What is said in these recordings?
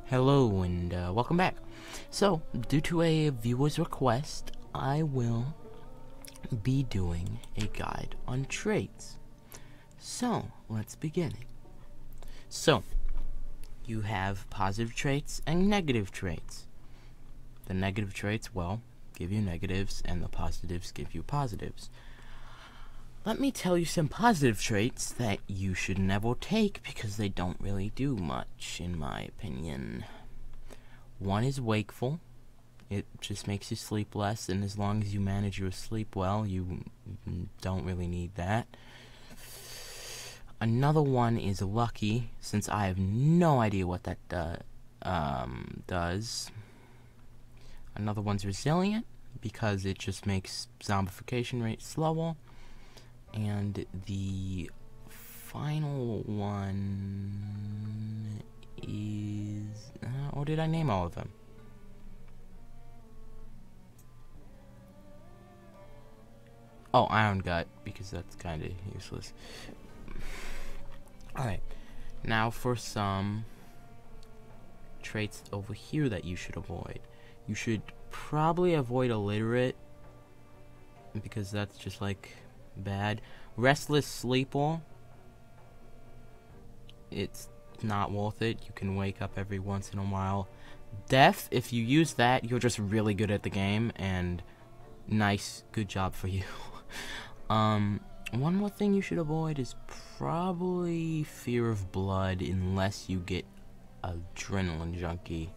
Hello and welcome back. So, due to a viewer's request, I will be doing a guide on traits. So, let's begin. So, you have positive traits and negative traits. The negative traits, well, give you negatives, and the positives give you positives. Let me tell you some positive traits that you should never take because they don't really do much, in my opinion. One is wakeful. It just makes you sleep less, and as long as you manage your sleep well, you don't really need that. Another one is lucky, since I have no idea what that does. Another one's resilient, because it just makes zombification rate slower. And the final one is... or did I name all of them? Oh, Iron Gut, because that's kind of useless. Alright, now for some traits over here that you should avoid. You should probably avoid illiterate, because that's just like... bad. Restless sleeper, it's not worth it. You can wake up every once in a while. Deaf, if you use that, you're just really good at the game, and nice, good job for you. One more thing you should avoid is probably fear of blood, unless you get adrenaline junkie.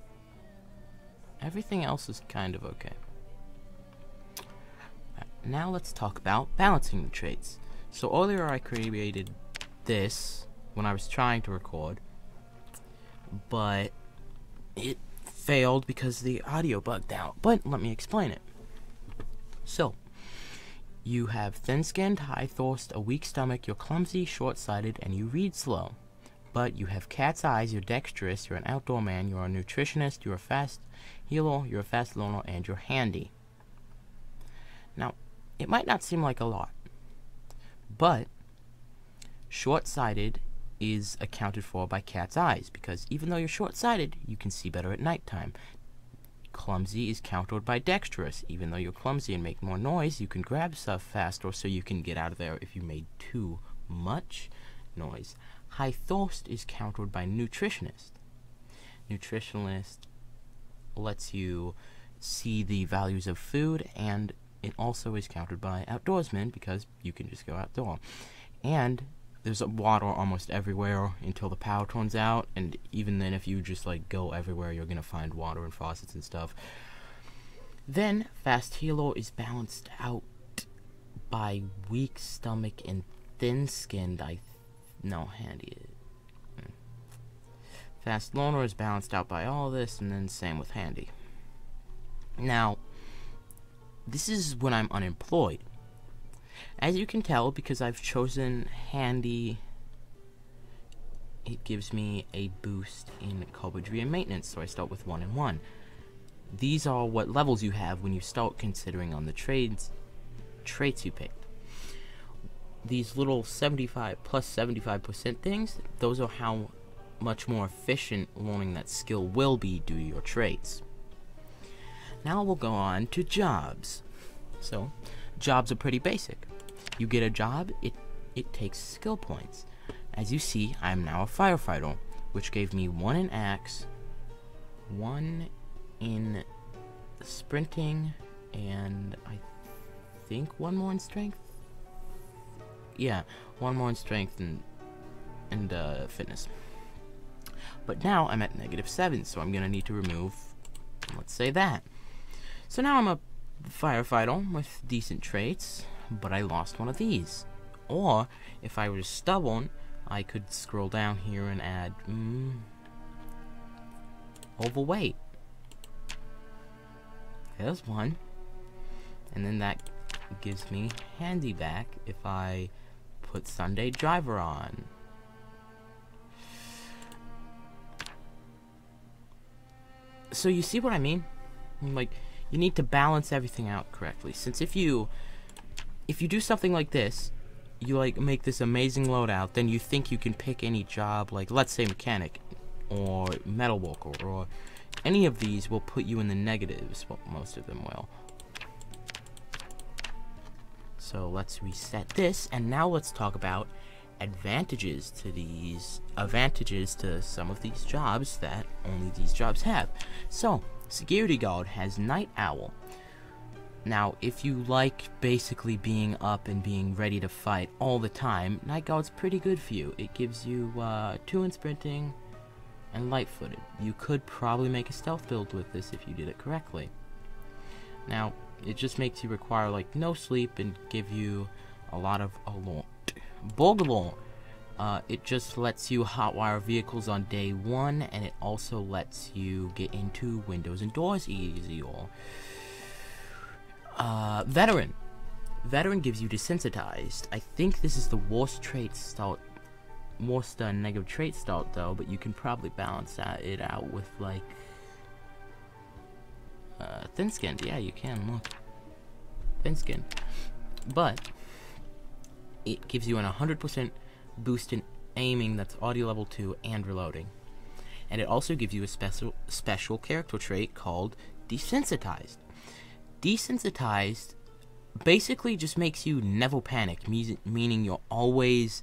Everything else is kind of okay. Now let's talk about balancing the traits. So earlier I created this when I was trying to record, but it failed because the audio bugged out. But let me explain it. So, you have thin-skinned, high-thirst, a weak stomach, you're clumsy, short-sighted, and you read slow. But you have cat's eyes, you're dexterous, you're an outdoor man, you're a nutritionist, you're a fast healer, you're a fast learner, and you're handy. Now, it might not seem like a lot, but short-sighted is accounted for by cat's eyes, because even though you're short-sighted, you can see better at nighttime. Clumsy is countered by dexterous. Even though you're clumsy and make more noise, you can grab stuff faster, so you can get out of there if you made too much noise. High thirst is countered by nutritionist. Nutritionist lets you see the values of food, and it also is countered by outdoorsman, because you can just go outdoor. And there's water almost everywhere until the power turns out, and even then, if you just like go everywhere, you're gonna find water and faucets and stuff. Then fast healer is balanced out by weak stomach and thin-skinned. Handy. Fast learner is balanced out by all this, and then same with handy. Now, this is when I'm unemployed. As you can tell, because I've chosen handy, it gives me a boost in carpentry and maintenance, so I start with 1 and 1. These are what levels you have when you start considering on the traits you picked. These little 75 plus 75% things, those are how much more efficient learning that skill will be due to your traits. Now we'll go on to jobs. So, jobs are pretty basic. You get a job, it takes skill points. As you see, I am now a firefighter, which gave me 1 in axe, 1 in sprinting, and I think 1 more in strength? Yeah, 1 more in strength and fitness. But now I'm at -7, so I'm gonna need to remove, let's say that. So now I'm a firefighter with decent traits, but I lost one of these. Or, if I was stubborn, I could scroll down here and add, overweight. There's one. And then that gives me handy back if I put Sunday driver on. So you see what I mean? Like, you need to balance everything out correctly. Since if you do something like this, you like make this amazing loadout, then you think you can pick any job, like let's say mechanic, or Metal Walker, or any of these will put you in the negatives. Well, most of them will. So let's reset this, and now let's talk about advantages to some of these jobs that only these jobs have. So, security guard has Night Owl. Now, if you like basically being up and being ready to fight all the time, Night Guard's pretty good for you. It gives you 2 in sprinting and light-footed. You could probably make a stealth build with this if you did it correctly. Now, it just makes you require like no sleep and give you a lot of alert. Borgalore. It just lets you hotwire vehicles on day 1, and it also lets you get into windows and doors easier. Veteran. Veteran gives you desensitized. I think this is the worst trait start, worst negative trait start though, but you can probably balance it out with like thin-skinned. Yeah, you can, look. Thin-skinned. But it gives you an 100% boost in aiming, that's audio level 2, and reloading. And it also gives you a special character trait called Desensitized. Desensitized basically just makes you never panic, meaning you're always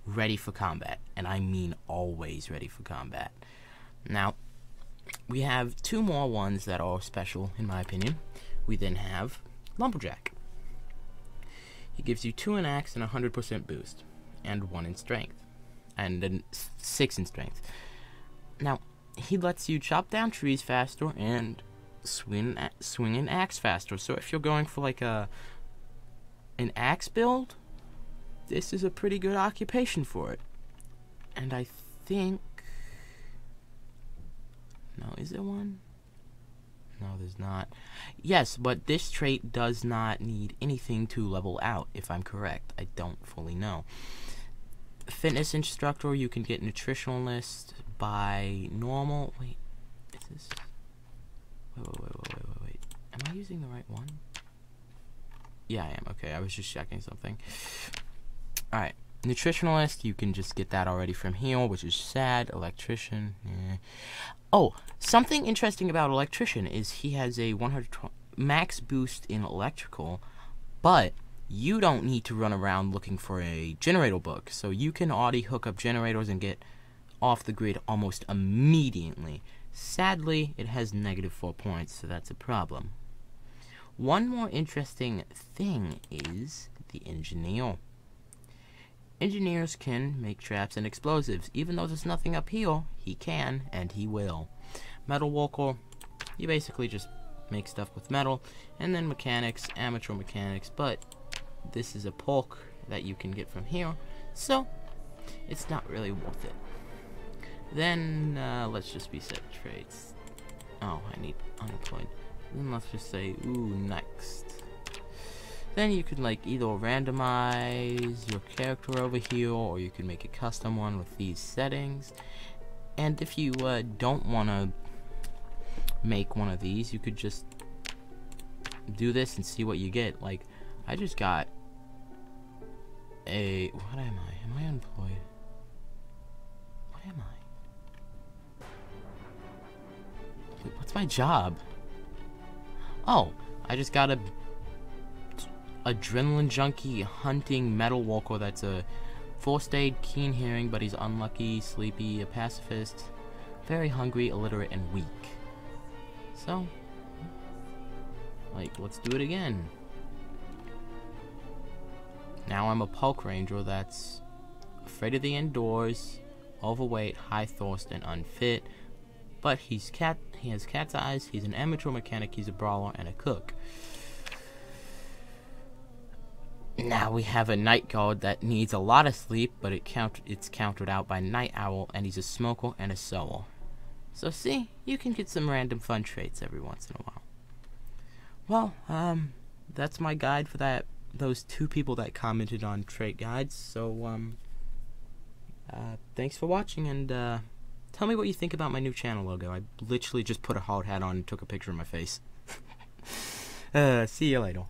ready for combat. And I mean always ready for combat. Now, we have 2 more ones that are special, in my opinion. We then have Lumberjack. He gives you 2 in axe and 100% boost, and 1 in strength, and then 6 in strength. Now, he lets you chop down trees faster and swing an axe faster. So if you're going for like an axe build, this is a pretty good occupation for it. And I think, no, is there one? No, there's not. Yes, but this trait does not need anything to level out, if I'm correct. I don't fully know. Fitness instructor, you can get nutritionalist by normal. Wait, is this? Wait. Am I using the right one? Yeah, I am. Okay, I was just checking something. Alright. Nutritionalist, you can just get that already from here, which is sad. Electrician, Oh, something interesting about Electrician is he has a 100 max boost in electrical, but you don't need to run around looking for a generator book, so you can already hook up generators and get off the grid almost immediately. Sadly, it has -4 points, so that's a problem. One more interesting thing is the engineer. Engineers can make traps and explosives. Even though there's nothing up here, he can, and he will. Metal Walker, you basically just make stuff with metal. And then mechanics, amateur mechanics, but this is a perk that you can get from here, so it's not really worth it. Then, let's just reset traits. Oh, I need unemployed. Then let's just say, ooh, next. Then you could like either randomize your character over here, or you can make a custom one with these settings. And if you don't want to make one of these, you could just do this and see what you get. Like, I just got a... What am I? Am I unemployed? What am I? Wait, what's my job? Oh, I just got a adrenaline junkie hunting metal walker that's a first aid, keen hearing, but he's unlucky, sleepy, a pacifist, very hungry, illiterate, and weak. So, like, let's do it again. Now I'm a Polk Ranger that's afraid of the indoors, overweight, high thirst, and unfit, but he has cat's eyes, he's an amateur mechanic, he's a brawler, and a cook. Now we have a Night Guard that needs a lot of sleep, but it's countered out by Night Owl, and he's a smoker and a sewer. So see, you can get some random fun traits every once in a while. Well, that's my guide for those 2 people that commented on trait guides. So, thanks for watching, and tell me what you think about my new channel logo. I literally just put a hard hat on and took a picture of my face. See you later.